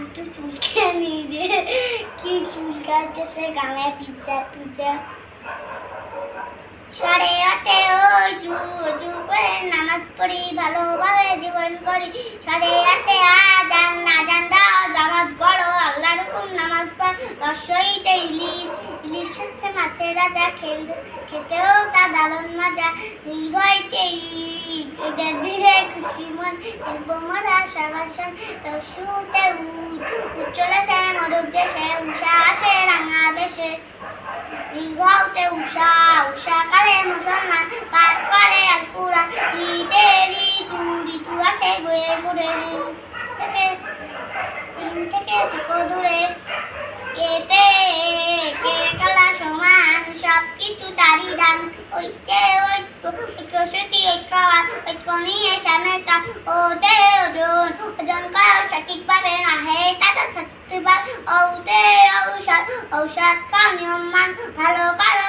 একটু চুলকে নিয়ে কি চুলকাইতেছে গানে পিজ্জা পিজ্জা সাড়ে আটে অজু করে নামাজ পড়ি ভালোভাবে জীবন করি সাড়ে আটে আজান আজান দাও জামাত করো আল্লাহর হুকুম নামাজ পড় রসইতে ইলিশ হচ্ছে মাছের রাজা খেতেও তা দারুণ মজা নির্ভয়তে ঈদের দিনে খুশি মন বোমরা সাবাসন রসুতে উচ্চলেছে মরুর দেশে উষা আসে রাঙা বেশে দীর্ঘতে উষা কালে মুসলমান পাঠ করে আল কুরআন ঈদের ঋতু আসে ঘুরে ঘুরে দিন থেকে থেকো দূরে এতে কে কালা সমান সবকিছু তারি দান ঐক্য সতী ঐক্যবান ঐক্য নিয়ে সামনে চান ওদের ওজন কর সঠিকভাবে না হে তাদের শাস্তি পান ঔষধ খাও নিয়ম মান ভালো কারো